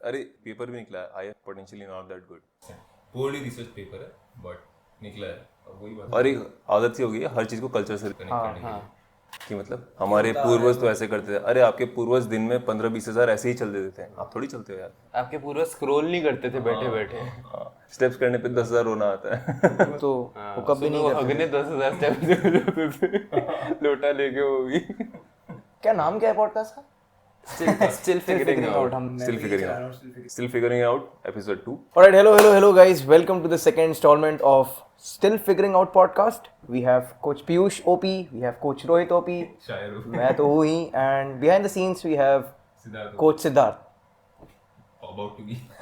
अरे पेपर भी निकला है, I F potentially not that good, poorly research paper है बट निकला है। और वही बात, और एक आदत सी हो गई है हर चीज को कल्चर से कनेक्ट करने के लिए कि मतलब हमारे पूर्वज तो ऐसे करते थे। अरे आपके पूर्वज दिन में 15-20 हज़ार ऐसे ही चल देते थे, आप थोड़ी चलते हो यार। आपके पूर्वज स्क्रॉल नहीं करते थे बैठे बैठे। स्टेप्स करने पे 10,000 रोना आता है। तो वो कभी नहीं करते हगने 10,000 स्टेप लोटा लेके वो भी। क्या नाम क्या है पॉडकास्ट का? Still figuring out. Still figuring out episode 2. Alright, hello guys. Welcome to the second installment of Still Figuring Out podcast. We have Coach Piyush OP, we have Coach Rohit OP, मैं तो हूँ ही, and behind the scenes we have Coach Siddharth.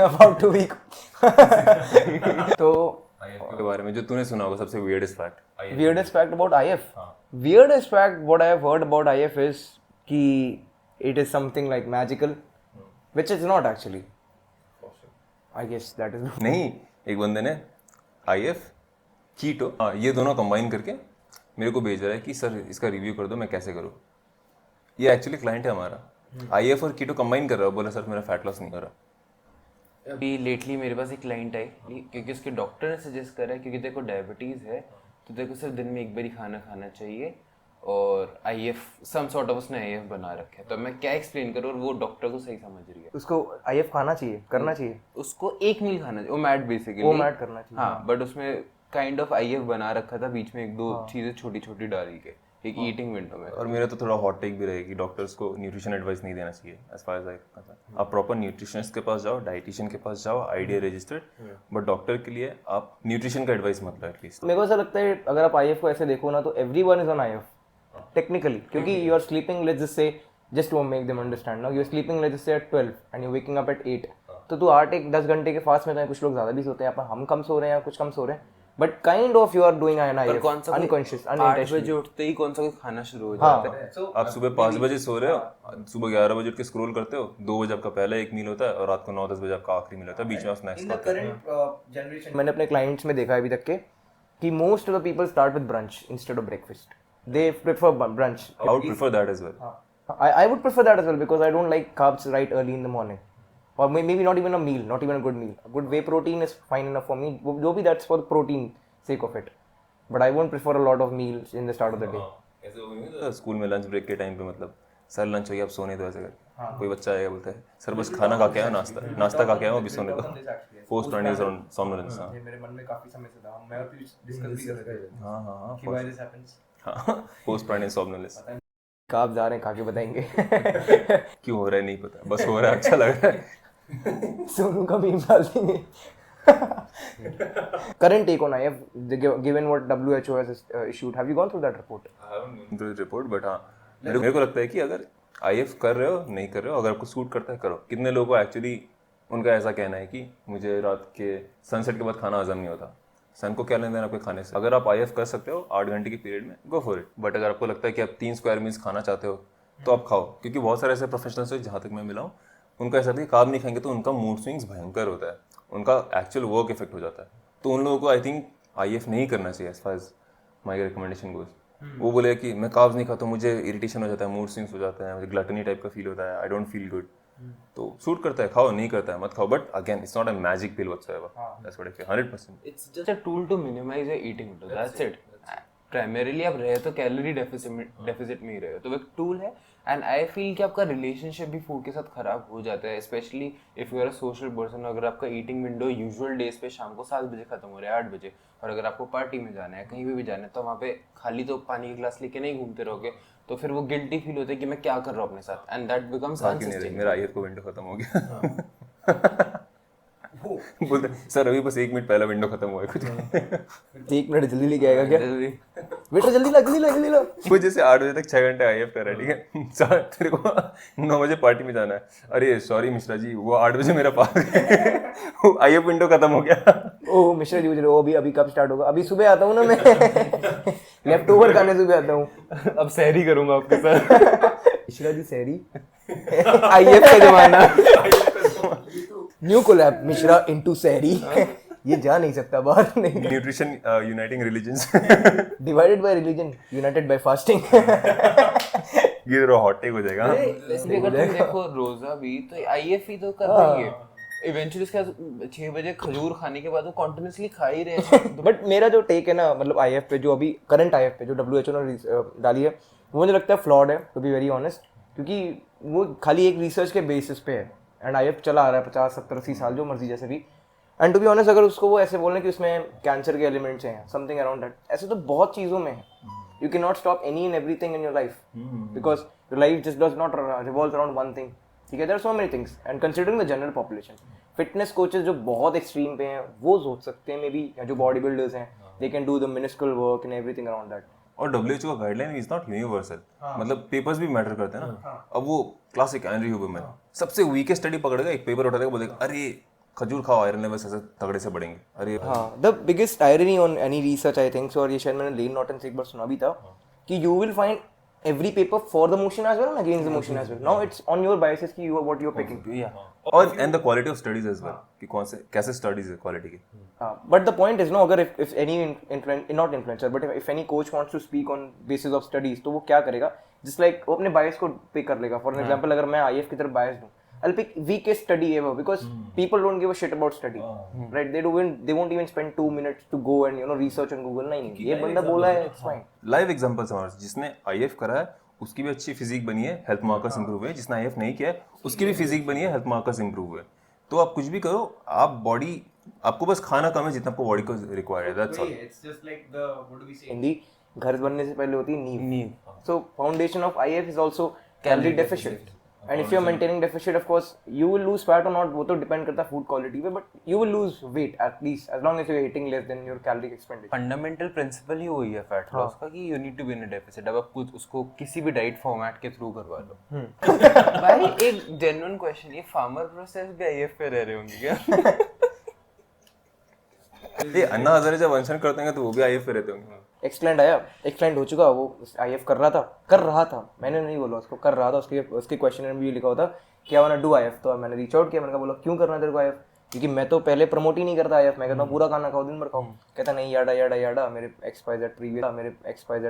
About to be. तो के बारे में जो तूने सुना होगा सबसे weirdest fact. weirdest fact about IF. Weirdest fact what I have heard about IF is कि it is something like magical, which is not actually. I guess that is. नहीं, एक बंदे ने IF कीटो ये दोनों कंबाइन करके मेरे को भेज रहा है कि सर इसका रिव्यू कर दो, मैं कैसे करूँ। ये एक्चुअली क्लाइंट है हमारा, IF और कीटो कंबाइन कर रहा है, बोला सर मेरा फैट लॉस नहीं हो रहा। अभी लेटली मेरे पास एक क्लाइंट है क्योंकि उसके डॉक्टर ने सजेस्ट करा है क्योंकि तेरे को डायबिटीज़ है तो तेरे को सिर्फ दिन में एक बार ही खाना खाना चाहिए और IF सम सॉर्ट ऑफ उसने IF बना रखा है। तो मैं क्या एक्सप्लेन करूँ और वो डॉक्टर को सही समझ रही है। उसको IF खाना चाहिए, करना चाहिए, उसको एक मील खाना चाहिए, वो मैट बेसिकली वो मैट करना चाहिए। हाँ, बट उसमें काइंड ऑफ IF बना रखा था, बीच में एक दो चीज़ें छोटी छोटी डाली के एक ईटिंग विंडो में। और मेरा तो थोड़ा हॉट टेक भी रहेगी, डॉक्टर्स को न्यूट्रिशन एडवाइस नहीं देना चाहिए as far as I concern. आप प्रॉपर न्यूट्रिशनिस्ट के पास जाओ, डाइटिशियन के पास जाओ, आईडीए रजिस्टर्ड, बट डॉक्टर के लिए आप न्यूट्रिशन का एडवाइस मत लो एटलीस्ट। मेरे को ऐसा लगता है अगर आप IF को ऐसे देखो ना तो everyone is on IF technically, क्योंकि you are sleeping let's just say just to make them understand now, you are sleeping let's just say at 12 and you waking up at 8, तो तू 8-10 घंटे के फास्ट में तो कुछ लोग ज्यादा भी सोते हैं, हम कम सो रहे हैं, कुछ कम सो रहे हैं, but kind of you are doing an IF unconscious 8 बजे उठते ही कौन सा कोई खाना शुरू हो जाता है। आप सुबह 5 बजे सो रहे हो, सुबह 11 बजे उठ के स्क्रॉल करते हो, 2 बजे आपका पहला एक मील होता है और रात को 9-10 बजे आपका आखिरी मील होता है, बीच में आप स्नैक्स खाते हैं। मैंने अपने क्लाइंट्स में देखा है अभी तक के कि most of the people start with brunch instead of breakfast, they prefer brunch. I would prefer that as well. I would prefer that as well because I don't like carbs right early in the morning, or maybe not even a meal, not even a good meal. A good whey protein is fine enough for me. जो भी that's for the protein sake of it, but I won't prefer a lot of meals in the start of the day. ऐसे हो गया school में lunch break के time पे, मतलब sir lunch हो गया अब सोने दो, ऐसे करके कोई बच्चा आएगा बोलता है सर बस खाना खा के आया, नाश्ता खा के आया, अभी सोने दो। पोस्ट प्राइनिस और somnolence। मेरे मन में काफी समय से था, मैं और भी डिस्कस भी कर रहे थे। हाँ कि why this happens? हाँ, पोस्ट प्राइनिस somnolence। कब जा रहे हैं खा के बताएंगे। क्यों हो रहा है नहीं पता, बस हो रहा है, अच्छा लग रहा है। सोनू का मीम डाल देंगे। Current take on IF, given what WHO has issued, have you gone through that report? I haven't gone through the report, but हाँ मेरे को लगता है कि अगर IF कर रहे हो नहीं कर रहे हो, अगर आपको सूट करता है करो। कितने लोगों को एक्चुअली उनका ऐसा कहना है कि मुझे रात के सनसेट के बाद खाना हजम नहीं होता, सन को क्या लेना देना आपके खाने से। अगर आप IF कर सकते हो 8 घंटे की पीरियड में, गो फॉर इट। बट अगर आपको लगता है कि आप 3 स्क्वायर मील्स खाना चाहते हो तो आप खाओ, क्योंकि बहुत सारे ऐसे प्रोफेशनल्स हैं जहाँ तक मैं मिला हूँ, उनका ऐसा था कि कार्ब नहीं खाएंगे तो उनका मूड स्विंग्स भयंकर होता है, उनका एक्चुअल वर्क इफेक्ट हो जाता है। तो उन लोगों को आई थिंक IF नहीं करना चाहिए as far as my recommendation goes. वो बोले कि मैं कार्ब्स नहीं खाता, मुझे इरिटेशन हो जाता है, मूड स्विंग्स हो जाता है, मुझे ग्लटनी टाइप का फील होता है, आई डोंट फील गुड। तो शूट करता है खाओ, नहीं करता है मत खाओ, but again it's not a magic pill whatsoever, that's what I feel 100%। It's just a tool to minimize your eating window. That's it. Primarily आप रहे तो कैलोरी डेफिसिट में ही रहे हो, तो वो एक टूल है। एंड आई फील कि आपका रिलेशनशिप भी फूड के साथ खराब हो जाता है, specially if you are a social person. अगर आपका ईटिंग विंडो यूजुअल डेज पे शाम को 7 बजे खत्म हो रहा है 8 बजे, और अगर आपको पार्टी में जाना है कहीं भी जाना है तो वहाँ पे खाली तो पानी की गिलास लेके नहीं घूमते रहोगे, तो फिर वो गिल्टी फील होता है कि मैं क्या कर रहा हूँ अपने साथ, एंड दैट बिकम्स अनसस्टेनेबल। मेरा IF को विंडो खत्म हो गया। बोलते सर अभी बस 1 मिनट पहला विंडो खत्म हुआ है कुछ। 1 मिनट जल्दी लेके आएगा क्या? बेटा जल्दी ला। वो जैसे 8 बजे तक 6 घंटे IF कर रहा है, ठीक है, तेरे को 9 बजे पार्टी में जाना है, अरे सॉरी मिश्रा जी वो 8 बजे मेरा पास IF विंडो खत्म हो गया। ओह मिश्रा जी वो अभी कब स्टार्ट होगा? अभी सुबह आता हूँ ना मैं, लेफ्ट ओवर खाने सुबह आता हूँ। अब सहरी करूंगा आपके साथ। मिश्रा जी सहरी IF का जमाना, न्यू कोलैब मिश्रा इनटू सहरी। ये जा नहीं सकता बाहर, नहीं। Nutrition uniting religions, divided by religion, united by fasting. ये तो हॉट टेक हो जाएगा। अगर तुम देखो रोजा भी तो IF ही तो कर रही है। इवेंचुअली उसके बाद 6 बजे खजूर खाने के बाद वो कंटिन्यूअसली खा ही रहे हैं। बट मेरा जो टेक है ना, मतलब आईएफ पे, जो अभी करंट आईएफ पे जो WHO ने डाली है, वो मुझे लगता है फ्लॉड है, टू बी वेरी ऑनेस्ट, क्योंकि वो खाली एक रिसर्च के बेसिस पे है। एंड आईएफ चला आ रहा है 50, 70, 80 साल, जो मर्जी जैसे भी। एंड टू बी ऑनेस्ट, अगर उसको वो ऐसे बोलने कि उसमें कैंसर के एलिमेंट्स हैं, समथिंग अराउंड दैट, ऐसे तो बहुत चीज़ों में है। You can not stop any and everything in your life, because your life just does not revolve around one thing, ठीक है। There are so many things, and considering the general population, fitness coaches जो बहुत extreme पे हैं वो सोच सकते हैं मे बी, या जो बॉडी बिल्डर्स हैं, they can do the miniscule work and everything around that. और WHO का गाइडलाइन इज नॉट यूनिवर्सल, मतलब पेपर्स भी मैटर करते हैं ना। अब वो क्लासिक एंड्री ह्यूबरमैन सबसे वीकेस्ट स्टडी पकड़ेगा, एक पेपर उठा देगा, बोलेगा अरे खजूर खाओ, आयरन लेवल्स ऐसे तगड़े से बढ़ेंगे। अरे हाँ, the biggest irony on any research I think, और ये शायद मैंने लेन नॉर्टन से एक बार सुना भी था, कि you will find every paper for the motion as well and against the motion as well. Now it's on your biases कि you are what you're picking. और and the quality of studies as well, कि कौन से कैसे studies है quality की। हाँ, but the point is no, अगर if any not influencer but if any coach wants to speak on basis of studies, तो वो क्या करेगा, just like वो अपने bias को pick कर लेगा। For an example, अगर मैं IF की तरफ biased हूँ, I'll pick weakest study ever because people don't give a shit about study, right? They won't even spend 2 minutes to go and research on Google. नहीं, ये बंदा बोला है, it's fine. लाइव एग्जांपल्स हमारे, जिसने IF करा है उसकी भी अच्छी फिजिक बनी है, हेल्थ मार्कर्स इंप्रूव हुए। जिसने IF नहीं किया है उसकी भी फिजिक बनी है, हेल्थ मार्कर्स इंप्रूव हुए। तो आप कुछ भी करो, आप बॉडी, आपको बस खाना कम है जितना आपको बॉडी को रिक्वायर्ड है, that's all. It's just like the, what do we say? Hindi, घर बनने से पहले होती है नींव। So foundation of IF is also calorie deficient. And if you're maintaining deficit, of course, you will lose fat or not, वो तो depend करता है food quality पे, but you will lose weight at least as long as you're eating less than your calorie expenditure. Fundamental principle ही वही है fat loss का, कि you need to be in a deficit. अब आप कुछ उसको किसी भी डाइट फॉर्मेट के थ्रू करवा लो। भाई एक जेन्युइन क्वेश्चन, ये फार्मर प्रोसेस भी IF पे रह रहे होंगे क्या? ये अन्ना हजारे जब अनशन करते हैं तो वो भी IF पे रहते होंगे। एक्सप्लेंड आया, एक्सप्लेंड हो चुका, वो IF कर रहा था, मैंने नहीं बोला उसको, कर रहा था। उसके क्वेश्चन में भी लिखा होता कि I want to do IF, तो मैंने रीच आउट किया, मैंने कहा बोला क्यों करना है तेरे को IF, क्योंकि मैं तो पहले प्रमोट ही नहीं करता IF, मैं कहता हूँ पूरा खाना खाओ, दिन भर खाओ। कहता नहीं, याडा मेरे XYZ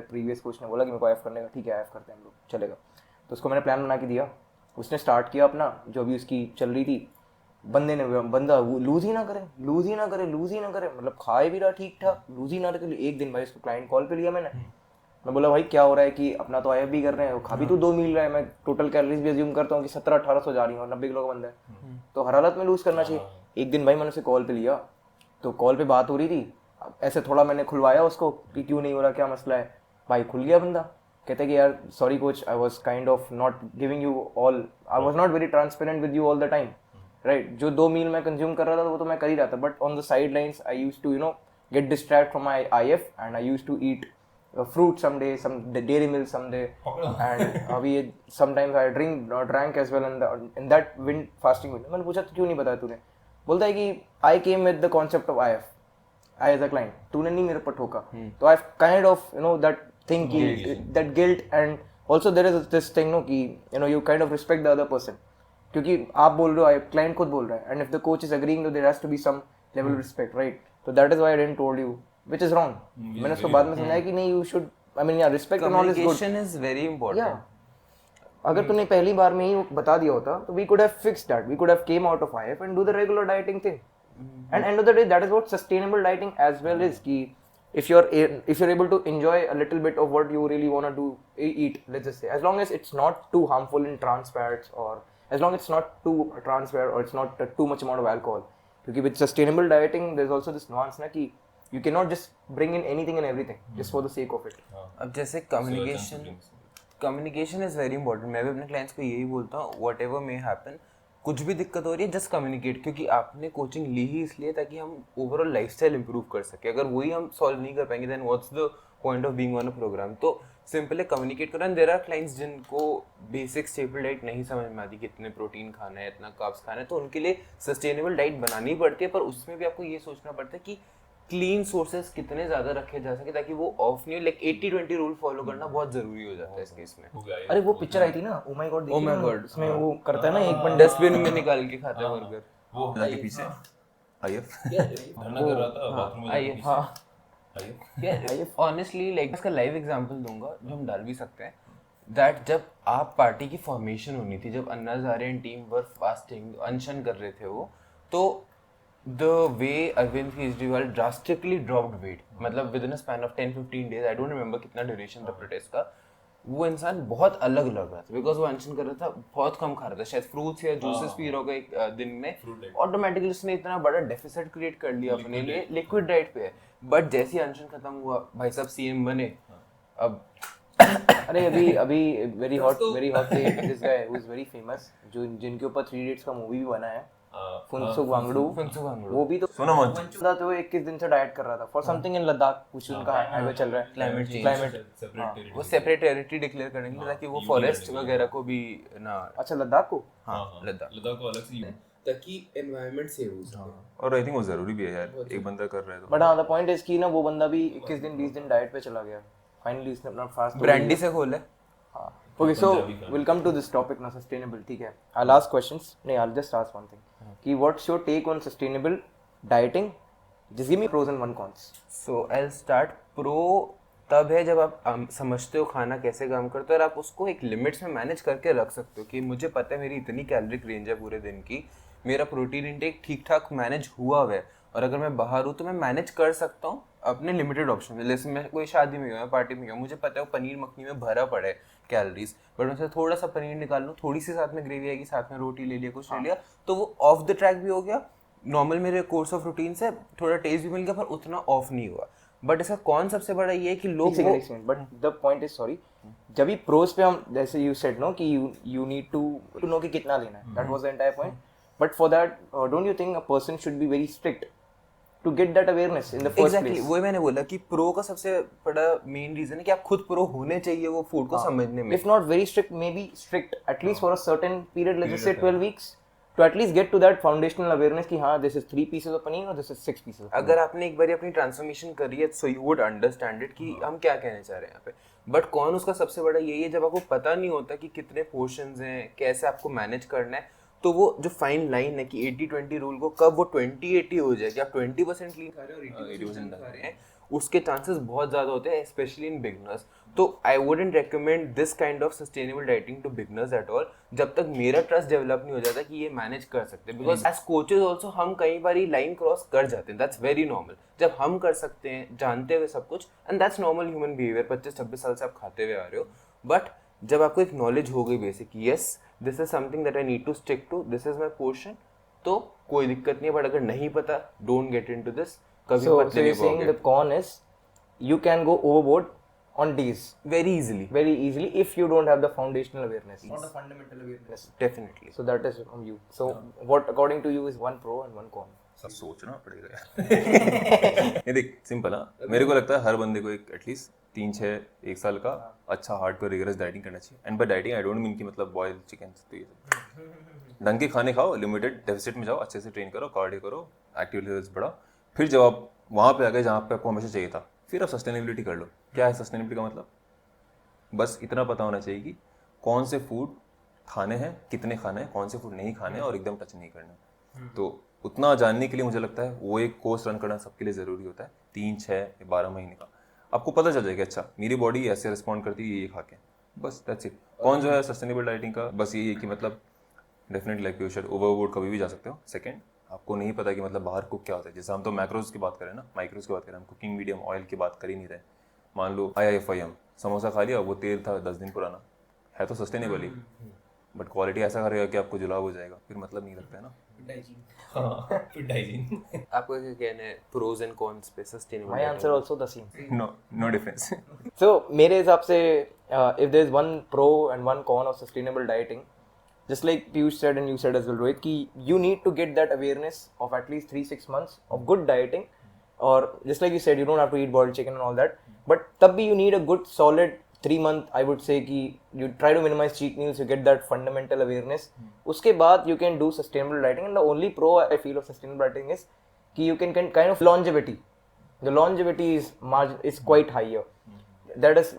प्रीवियस कोच ने बोला कि मेरे को IF करने का, ठीक है IF करते हैं हम लोग, चलेगा। तो उसको मैंने प्लान बना के दिया, उसने स्टार्ट किया अपना, जो भी उसकी चल रही थी। बंदा लूज ही ना करे, मतलब खाए भी रहा ठीक ठाक, लूज ही ना करे। एक दिन भाई उसको क्लाइंट कॉल पे लिया मैंने, मैं बोला भाई क्या हो रहा है कि अपना तो IF भी कर रहे हैं, खा भी तो 2 मील रहा है, मैं टोटल कैलोरीज भी अज्यूम करता हूँ कि 1700-1800 जा रही हूँ और 90 किलो का बंदा है, तो हर हालत में लूज करना चाहिए। एक दिन भाई मैंने उसे कॉल पे लिया, तो कॉल पे बात हो रही थी, ऐसे थोड़ा मैंने खुलवाया उसको कि क्यों नहीं हो रहा, क्या मसला है। भाई खुल गया बंदा, कहते कि यार sorry coach, I was kind of not giving you all, I was not very transparent with you all the time, right. जो 2 मील मैं कंज्यूम कर रहा था वो तो मैं कर ही रहा था, but on the sidelines I used to get distract from my IF and I used to eat fruit some day, some dairy milk some day, and sometimes I drank as well in that fasting window. मैंने पूछा तो क्यों नहीं बताया तूने, बोलता है कि I came with the concept of IF, I as a client, तूने नहीं मेरे पर ठोका, तो I kind of that thing कि that guilt, and also there is this thing कि you kind of respect the other person, क्योंकि आप बोल रहे हो, client खुद बोल रहा है, and if the coach is agreeing, तो there has to be some level of respect, right? So that is why I didn't told you, which is wrong. मैंने उसको बाद में समझाया कि नहीं, you should, I mean, yeah, respect and all is good. Communication is very important. Yeah. अगर तूने पहली बार में ही वो बता दिया होता, तो we could have fixed that. We could have came out of IF and do the regular dieting thing. And end of the day, that is what sustainable dieting as well is. कि if you're able to enjoy a little bit of what you really want to do, eat, let's just say, as long as it's not too harmful in trans fats, or as long as it's not too trans fat, or it's not too much amount of alcohol. क्योंकि with sustainable dieting, there's also this nuance ना कि you cannot just bring in anything and everything just for the sake of it. अब जैसे communication is very important. मैं भी अपने clients को यही बोलता हूँ, whatever may happen, कुछ भी दिक्कत हो रही है जस्ट कम्युनिकेट, क्योंकि आपने कोचिंग ली ही इसलिए ताकि हम ओवरऑल लाइफस्टाइल इंप्रूव कर सके। अगर वही हम सॉल्व नहीं कर पाएंगे, then what's the point of being on a program. तो सिंपली कम्युनिकेट करो। एंड देयर आर क्लाइंट्स जिनको बेसिक स्टेबल डाइट नहीं समझ में आती, कितने प्रोटीन खाना है, इतना कार्ब्स खाना है, तो उनके लिए सस्टेनेबल डाइट बनानी पड़ती है, पर उसमें भी आपको ये सोचना पड़ता है कि क्लीन सोर्सेज कितने ज्यादा रखे जा सके ताकि वो ऑफ नहीं हो। लाइक 80-20 रूल फॉलो करना बहुत जरूरी हो जाता है इस केस में। अरे वो पिक्चर आई थी ना, oh my God, Oh my God, उसमें वो करता है ना, एक बंदा डस्टबिन में निकाल के खाता है बर्गर, वो के पीछे IF धरना कर रहा था बाथरूम में, हाँ ऑनेस्टली लाइक इसका लाइव एग्जांपल दूंगा जो हम डाल भी सकते हैं। दैट जब आप पार्टी की फॉर्मेशन होनी थी, जब Anna Hazare and team were fasting, अनशन कर रहे थे वो, तो the way Arvind Kejriwal drastically dropped weight, मतलब within a span of 10-15 days, I don't remember कितना duration था protest का, वो इंसान बहुत अलग लग रहा था बिकॉज वो अनशन कर रहा था, बहुत कम खा रहा था, शायद फ्रूट्स या जूसेस पी रहा होगा एक दिन में, ऑटोमेटिकली उसने इतना बड़ा डेफिसिट क्रिएट कर लिया अपने लिए, लिक्विड डाइट पे है. बट जैसे ही अनशन खत्म हुआ, भाई साहब सीएम बने. अब अरे अभी very hot this guy who is very famous, जो जिनके ऊपर 3 इडियट्स का मूवी भी बना है, फुनसुक वांगडू, वो भी तो सोना मंच था, तो 21 दिन से डाइट कर रहा था फॉर समथिंग इन लद्दाख, कुछ उनका हाईवे चल रहा है, क्लाइमेट. वो सेपरेट टेरिटरी डिक्लेयर करेंगे ताकि वो फॉरेस्ट वगैरह को भी ना. अच्छा लद्दाख को, हाँ लद्दाख को अलग से ताकि एनवायरनमेंट सेव हो सके. और आई थिंक वो जरूरी भी है यार, एक बंदा कर रहा है तो. बट हाँ द पॉइंट इज कि ना वो बंदा भी 21 दिन 20 दिन डाइट पे चला गया, फाइनली इसने अपना फास्ट ब्रांडी से खोले. Okay, so we'll come to this topic now, sustainable. ठीक है. I'll ask questions. नहीं, I'll just ask one thing. कि what's your take on sustainable dieting? Just give me pros and one cons. So I'll start. Pro तब है जब आप समझते हो खाना कैसे काम करता है और आप उसको एक लिमिट्स में मैनेज करके रख सकते हो कि मुझे पता है मेरी इतनी कैलोरिक रेंज है पूरे दिन की, मेरा प्रोटीन इंटेक ठीक ठाक मैनेज हुआ है और अगर मैं बाहर हूँ तो मैं मैनेज कर सकता हूँ अपने लिमिटेड ऑप्शन में. जैसे मैं कोई शादी में गया, पार्टी में गया, मुझे पता है वो पनीर मखनी में भरा पड़ा है कैलोरीज, बट मैं थोड़ा सा पनीर निकाल लूँ, थोड़ी सी साथ में ग्रेवी आएगी, साथ में रोटी ले लिया, कुछ ले लिया, तो वो ऑफ द ट्रैक भी हो गया, नॉर्मल मेरे कोर्स ऑफ रूटीन से थोड़ा टेस्ट भी मिल गया, पर उतना ऑफ नहीं हुआ. बट इसका कौन सबसे बड़ा ये है कि लोग but the point is sorry, जब भी प्रोस पे हम जैसे यू सेड नो कि यू नीड टू नो कि कितना लेना है, that was the entire point. But for that don't you think a person should be very strict to get that awareness in the first place? वही मैंने बोला कि pro का सबसे बड़ा मेन रीजन है कि आप खुद प्रो होने चाहिए वो फूड को समझने में. If not very strict, maybe strict at least for a certain period, let's just say 12 weeks, to at least get to that foundational awareness कि हाँ this is 3 pieces of paneer or this is 6 pieces of paneer. अगर आपने एक बार अपनी transformation करी है so you would understand it कि हम क्या कहने चाह रहे हैं यहाँ पे. बट कौन उसका सबसे बड़ा यही है जब आपको पता नहीं होता कि कितने पोर्शंस हैं, कैसे आपको मैनेज करना है, तो वो जो फाइन लाइन है कि 80-20 रूल को कब वो 20-80 हो जाए कि आप 20% लीन खा रहे हो और 80% खा रहे हैं, उसके चांसेस बहुत ज़्यादा होते हैं स्पेशली इन बिगनर्स. तो I wouldn't recommend this kind of sustainable dieting to beginners at all जब तक मेरा ट्रस्ट डेवलप नहीं हो जाता कि ये मैनेज कर सकते हैं. बिकॉज एज कोचेज ऑल्सो हम कई बार लाइन क्रॉस कर जाते हैं, दैट्स वेरी नॉर्मल. जब हम कर सकते हैं जानते हुए सब कुछ, and that's normal human behaviour. 25-26 साल से आप खाते हुए आ रहे हो, बट जब आपको एक नॉलेज हो गई basic, yes this is something that I need to stick to, this is my portion, तो कोई दिक्कत नहीं है. बट अगर नहीं पता, डोंट गेट इनटू दिस. कभी So पतले you're नहीं saying the con is you can go overboard on days very easily. very easily if you don't have the foundational awareness. Not a fundamental awareness. Definitely. So that is from you. So what according to you is one pro and one con? सब सोचना पड़ेगा यार. ये देख simple है, मेरे को लगता है हर बंदे को एक एटलीस्ट 3-6 1 साल का अच्छा हार्डकोर रिगरस डाइटिंग करना चाहिए. And by dieting I don't mean कि मतलब बॉयल चिकन तो ये सब ढंग के खाने खाओ, लिमिटेड डेफिसिट में जाओ, अच्छे से ट्रेन करो, कार्डियो करो, एक्टिव लेवल्स बढ़ाओ. फिर जब आप वहाँ पे आ गए जहाँ पे आपको हमेशा चाहिए था, फिर आप सस्टेनेबिलिटी कर लो. क्या है सस्टेनेबिलिटी का मतलब? बस इतना पता होना चाहिए कि कौन से फूड खाने हैं, कितने खाने हैं, कौन से फूड नहीं खाने हैं और एकदम टच नहीं करना. तो उतना जानने के लिए मुझे लगता है वो एक कोर्स रन करना सबके लिए ज़रूरी होता है, 3-6-12 महीने का. आपको पता चल जाएगा अच्छा मेरी बॉडी ऐसे रिस्पॉन्ड करती है ये खा के, बस दैट्स इट. कौन जो है सस्टेनेबल डाइटिंग का बस यही है कि मतलब definitely like you should overboard कभी भी जा सकते हो. सेकंड, आपको नहीं पता कि मतलब बाहर कुक क्या होता है. जैसे हम तो मैक्रोज की बात करें ना, माइक्रोज की बात करें, हम कुकिंग मीडियम ऑयल की बात कर ही नहीं रहे. मान लो IIFIM समोसा खा लिया, वो तेल था 10 दिन पुराना, है तो सस्टेनेबल ही, बट क्वालिटी ऐसा करेगा कि आपको जुलाब हो जाएगा, फिर मतलब नहीं लगता है ना. Food hygiene. आपका क्या कहना है प्रोज एंड कॉन्स पे sustainable? My answer also the same. No difference. So मेरे हिसाब से if there is one pro and one con of sustainable dieting, just like Piyush said and you said as well, Rohit, कि you need to get that awareness of at least 3-6 months of good dieting, or just like you said, you don't have to eat boiled chicken and all that, but तब भी you need a good solid 3 month, I would say कि you try to minimize cheat meals, you get that fundamental awareness. उसके बाद you can do sustainable dieting, and the only pro I feel of sustainable dieting is कि you can kind of longevity. The longevity is quite higher. That is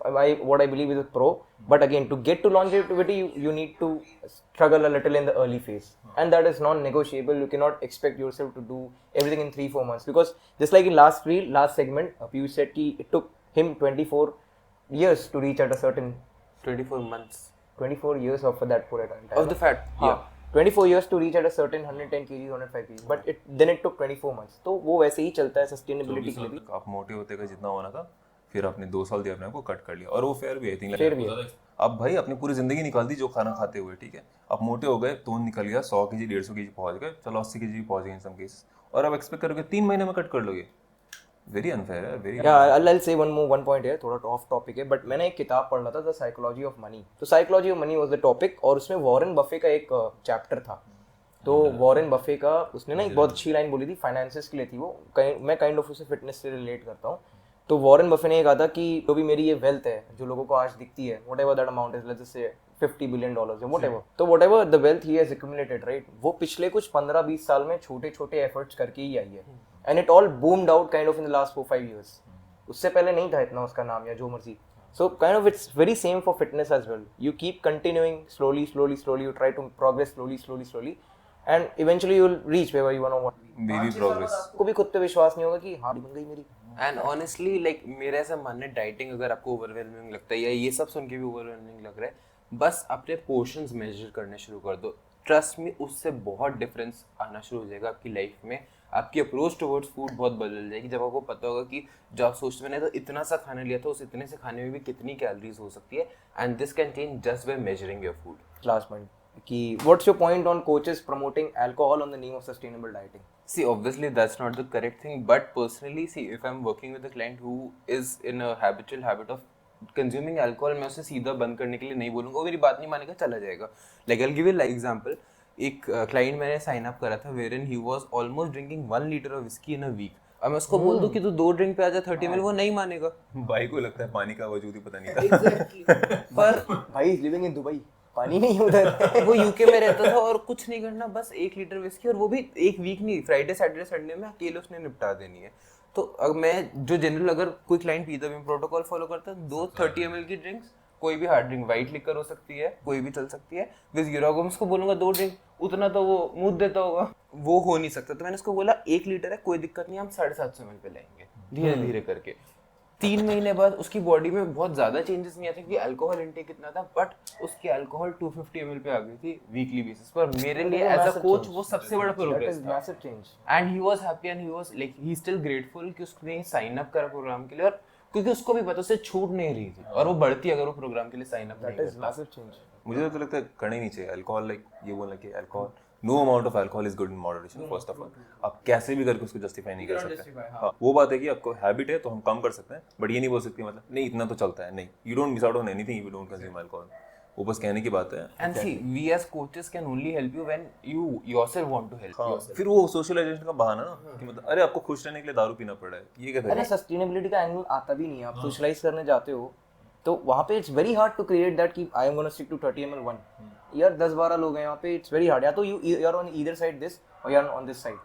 what I believe is a pro. But again, to get to longevity, you need to struggle a little in the early phase, and that is non-negotiable. You cannot expect yourself to do everything in 3-4 months, because just like in last segment, Piyush said कि it took him 24 years to reach at a certain 24 months 24 years of that for entire of the fat. Yeah. 24 years to reach at a certain 110 kg, 105 kg, but then it took 24 months. तो वो वैसे ही चलता है sustainability के लिए भी। आप मोटे होते का जितना होना था, फिर आपने 2 साल दिया अपने आप को, कट कर लिया, और वो फेयर भी है। Fair भी है। अब भाई अपनी पूरी जिंदगी निकाल दी जो खाना खाते हुए, ठीक है। अब मोटे हो गए, तोन निकल गया, 100 kg 150 kg पहुंच गए, चलो 80 kg भी पहुंच गए इन सम केसेस, और अब एक्सपेक्ट करोगे 3 महीने में कट कर लोगे। वेरी अनफेयर है, very. I'll say one point है, थोड़ा ऑफ टॉपिक है, बट मैंने एक किताब पढ़ रहा था, द साइकोलॉजी ऑफ मनी। तो psychology of money was the topic, और उसमें वॉरेन बफे का एक चैप्टर था। तो वॉरेन बफे का उसने ना एक बहुत अच्छी लाइन बोली थी, फाइनेंसेस के लिए थी वो, मैं काइंड ऑफ उसे फिटनेस से रिलेट करता हूँ। तो वॉरेन बफे ने ये कहा था कि जो भी मेरी ये वेल्थ है जो लोगों को आज दिखती है, whatever that amount is, let's say $50 billion या व्हाटएवर, तो whatever the wealth he has accumulated, right, वो पिछले कुछ 15-20 साल में छोटे छोटे एफर्ट्स करके ही आई है, and it all boomed out kind of in the last 4-5 years। उससे पहले नहीं था इतना उसका नाम या जो मर्जी। So kind of it's very same for fitness as well. You keep continuing slowly, you try to progress slowly, and eventually you will reach wherever you want to be. Baby progress. को भी खुद पे विश्वास नहीं होगा कि हाँ बन गई मेरी। एंड ऑनेस्टली लाइक मेरा ऐसा मानना है, डाइटिंग अगर आपको ओवरवेलमिंग लगता है या ये सब सुन के भी ओवरवेलमिंग लग रहा है, बस अपने पोर्शंस मेजर करने शुरू कर दो। ट्रस्ट में उससे बहुत डिफरेंस आना शुरू हो जाएगा आपकी लाइफ में। आपकी अप्रोच टुवर्ड्स फूड बहुत बदल जाएगी जब आपको पता होगा कि जब आप सोचते मैंने तो इतना सा खाना लिया था, उस इतने से खाने में भी कितनी कैलोरीज हो सकती है, and this can change just by measuring your food. Last point कि what's your point on coaches promoting alcohol on the name of sustainable dieting? See, obviously that's not the correct thing, but personally, see, if I'm working with a client who is in a habitual habit of consuming alcohol, मैं उसे सीधा बंद करने के लिए नहीं बोलूँगा, वो मेरी बात नहीं मानेगा, चला जाएगा। Like I'll give you like example, एक क्लाइंट मैंने साइन अप करा था wherein he was almost drinking 1 liter of whiskey in a week। अब मैं उसको बोल दूं कि तू 2 ड्रिंक पे आ जा 30 ml, वो नहीं मानेगा। भाई को लगता है पानी का वजूद ही पता नहीं था। पर भाई is living in Dubai, पानी नहीं है उधर। वो यूके में रहता था और कुछ नहीं करना, बस 1 लीटर विस्की, और वो भी एक वीक नहीं, फ्राइडे सैटरडे संडे में अकेले उसने निपटा देनी है। तो अगर मैं जो जनरल अगर कोई क्लाइंट पीता भी प्रोटोकॉल फॉलो करता है, 2 30 ml की ड्रिंक्स, कोई भी हार्ड ड्रिंक, वाइट लिकर हो सकती है, कोई भी चल सकती है, विद यूरोगम उसको बोलूंगा 2 ड्रिंक, उतना तो वो मुंह देता होगा, वो हो नहीं सकता। तो मैंने उसको बोला 1 लीटर है, कोई दिक्कत नहीं, हम 750 ml पे लाएंगे धीरे धीरे करके। 3 महीने बाद उसकी बॉडी में बहुत ज्यादा चेंजेस नहीं आते कि अल्कोहल इंटेक कितना था, बट उसकी अल्कोहल 250 ml पे आ गई थी वीकली बेसिस पर। मेरे लिए एज अ कोच वो सबसे बड़ा प्रोग्रेस था, massive change, and he was happy and he was like he still grateful कि उसने साइन अप करा प्रोग्राम के लिए, और क्योंकि उसको भी पता उससे छूट नहीं रही थी, और वो बढ़ती अगर वो प्रोग्राम के लिए साइन अप नहीं that is करता। massive change। मुझे तो लगता है करना ही नहीं चाहिए अल्कोहल। लाइक ये बोलना कि alcohol, no amount of alcohol is good in moderation. First of all आप कैसे भी करके उसको जस्टिफाई नहीं कर सकते। हाँ, वो बात है कि आपको हैबिट है तो हम कम कर सकते हैं, बट ये नहीं बोल सकते मतलब नहीं इतना तो चलता है। नहीं, you don't miss out on anything if you don't consume alcohol. वो बस कहने की बात है। And see we as coaches can only help you when you yourself want to help yourself. फिर वो सोशलाइजेशन का बहाना ना कि मतलब अरे आपको खुश रहने के लिए दारू पीना पड़ रहा है, ये क्या अरे सस्टेनेबिलिटी का एंगल आता भी नहीं है। आप सोशलाइज करने जाते हो तो वहाँ पे it's very hard to create that कि I am gonna stick to 30 ml 1 यार 10-12 लोग हैं यहाँ पे, इट्स वेरी हार्ड। या तो you are on either side this और you are on this side,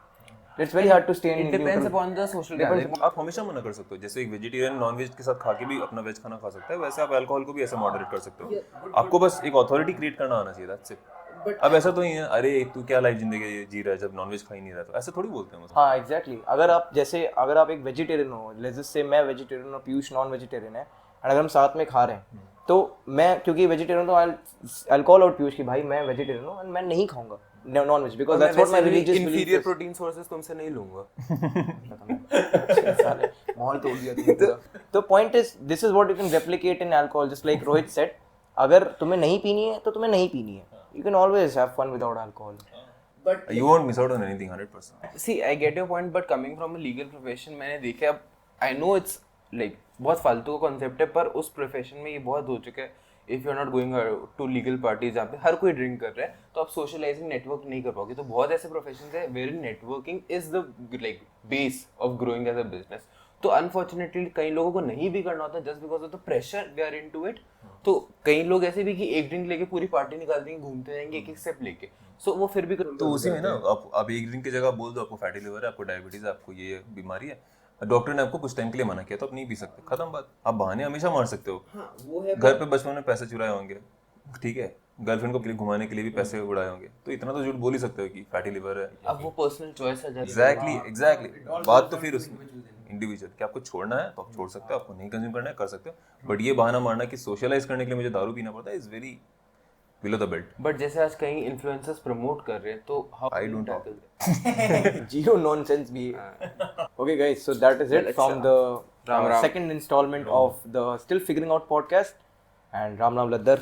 it's very hard to stay in. It depends upon the social gathering. आप हमेशा मना कर सकते हो, जैसे एक वेजिटेरियन नॉन वेज के साथ खा के भी अपना वेज खाना खा सकता है, वैसे आप अल्कोहल को भी ऐसे मॉडरेट कर सकते हो। आपको बस एक अथॉरिटी क्रिएट करना आना चाहिए, दैट्स इट। अब ऐसा तो नहीं है अरे तू क्या लाइफ जिंदगी जी रहा है जब नॉन वेज खा ही नहीं रहा, तो ऐसे थोड़ी बोलते हैं मतलब। हाँ एग्जैक्टली। अगर आप एक वेजिटेरियन हो, लेट्स जस्ट से मैं वेजिटेरियन और पीयूष नॉन वेजिटेरियन है, और अगर हम साथ में खा रहे हैं तो मैं क्योंकि वेजिटेरियन तो आई कॉल आउट पीयूष की भाई मैं वेजिटेरियन हूँ एंड मैं नहीं खाऊंगा non veg because that's what my religious belief. Inferior protein sources तुमसे नहीं लूंगा। माहौल तोड़ दिया तुमने पूरा। तो point is this is what you can replicate in alcohol, just like Rohit said, अगर तुम्हें नहीं पीनी है तो तुम्हें नहीं पीनी है। You can always have fun without alcohol, But You won't miss out on anything 100%. See, I get your point, but coming from a legal profession, मैंने देखा, अब I know it's like बहुत फालतू का कॉन्सेप्ट है, पर उस प्रोफेशन में ये बहुत हो चुका है। If you are not going to legal parties जहाँ पे हर कोई ड्रिंक कर रहा है, तो आप सोशलाइजिंग नेटवर्क नहीं कर पाओगे। तो बहुत ऐसे प्रोफेशंस है where networking is the like base of growing as a business. तो अनफॉर्चुनेटली कई लोगों को नहीं भी करना होता just because of the pressure they are into it. तो कई लोग ऐसे भी कि एक ड्रिंक लेके पूरी पार्टी निकाल देंगे, घूमते रहेंगे एक एक स्टेप लेके, सो वो फिर भी तो उसी में ना आप एक ड्रिंक की जगह बोल दो आपको फैटी लिवर है, आपको डायबिटीज है, आपको ये बीमारी है, डॉक्टर ने आपको कुछ टाइम के लिए मना किया तो आप नहीं पी सकते, खत्म बात। आप बहाने हमेशा मार सकते हो। हाँ, वो है। घर पे बचपन में पैसे चुराए होंगे, ठीक है, गर्लफ्रेंड को घुमाने के लिए भी पैसे उड़ाए होंगे, तो इतना तो झूठ बोल ही सकते हो कि फैटी लिवर है। अब वो पर्सनल चॉइस है। एग्जैक्टली बात तो फिर उसमें इंडिविजुअल कि आपको छोड़ना है तो आप छोड़ सकते हो, आपको नहीं कंज्यूम करना है कर सकते हो, बट ये बहाना मारना कि सोशलाइज करने के लिए मुझे दारू पीना पड़ता है is very below the belt. But जैसे आज कई इन्फ्लुएंसर्स प्रमोट कर रहे हैं तो how I don't know. Zero nonsense be. Okay, guys. So that is it from the Ram Ram. second installment of the Still Figuring Out podcast. And Ram Ram Laddar.